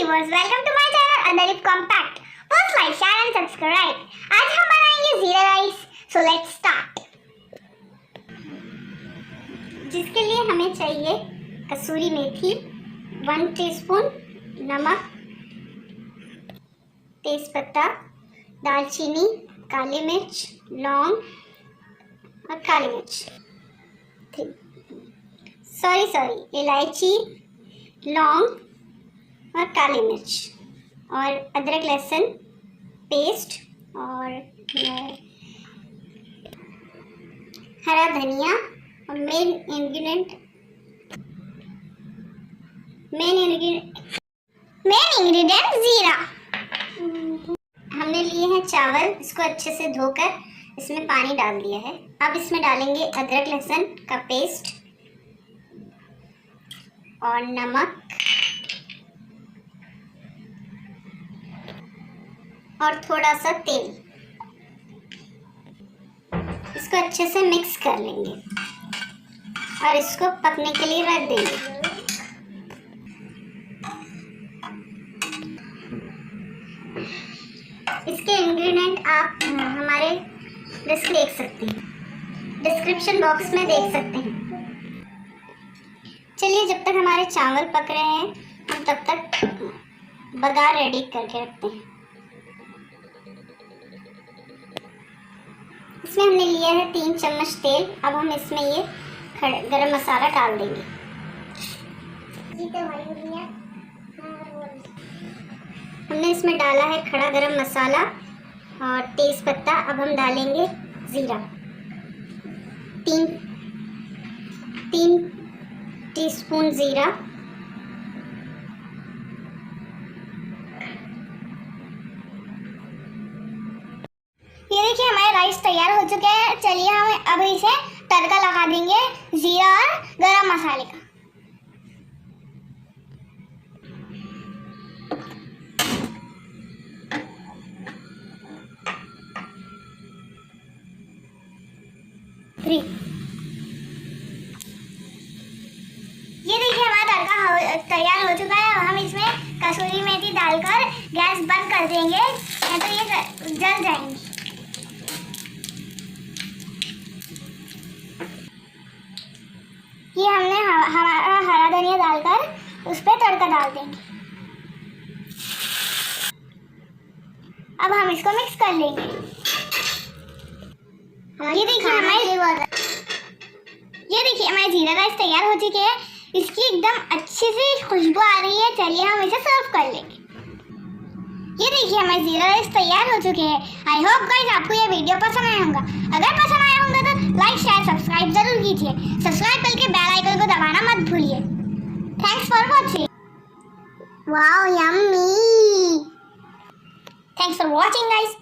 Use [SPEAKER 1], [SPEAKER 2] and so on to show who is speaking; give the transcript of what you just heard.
[SPEAKER 1] Viewers, welcome to my channel Andleeb compact. First like, share and subscribe. आज हम बनाएंगे जीरा राइस, सो लेट्स स्टार्ट। जिसके लिए हमें चाहिए कसूरी मेथी, 1 टीस्पून नमक, तेजपत्ता, दालचीनी, काली मिर्च, लौंग और काली मिर्च, इलायची, लौंग और काली मिर्च और अदरक लहसुन पेस्ट और हरा धनिया और मेन इंग्रेडिएंट जीरा। हमने लिए हैं चावल, इसको अच्छे से धोकर इसमें पानी डाल दिया है। अब इसमें डालेंगे अदरक लहसुन का पेस्ट और नमक और थोड़ा सा तेल। इसको अच्छे से मिक्स कर लेंगे और इसको पकने के लिए रख देंगे। इसके इंग्रेडिएंट आप हमारे देख सकते हैं, डिस्क्रिप्शन बॉक्स में देख सकते हैं। चलिए, जब तक हमारे चावल पक रहे हैं हम तब तक बघार रेडी करके रखते हैं। इसमें हमने लिया है 3 चम्मच तेल। अब हम इसमें ये गरम मसाला डाल देंगे। हमने इसमें डाला है खड़ा गरम मसाला और तेज पत्ता। अब हम डालेंगे जीरा, 3 टीस्पून जीरा, ये देखिए हमारे राइस तैयार हो चुके हैं। चलिए हम अब इसे तड़का लगा देंगे जीरा और गरम मसाले का। ये देखिए हमारा तड़का तैयार हो चुका है। हम इसमें कसूरी मेथी डालकर गैस बंद कर देंगे, नहीं तो ये जल जाएंगी। ये हमने हमारा हरा धनिया डालकर उस पर तड़का डाल देंगे। अब हम इसको मिक्स कर लेंगे। ये देखिए हमारे जीरा राइस तैयार हो चुके हैं। इसकी एकदम अच्छी सी खुशबू आ रही है। चलिए हम इसे सर्व कर लेंगे। ये देखिए हमारे जीरा राइस तैयार हो चुके हैं। आई होप गाइस आपको ये वीडियो पसंद आया होगा। अगर पसंद आया होगा तो लाइक शेयर सब्सक्राइब जरूर कीजिए। सब्सक्राइब करके बेल आइकन को दबाना मत भूलिए। Thanks for watching. Wow, yummy. Thanks for watching guys.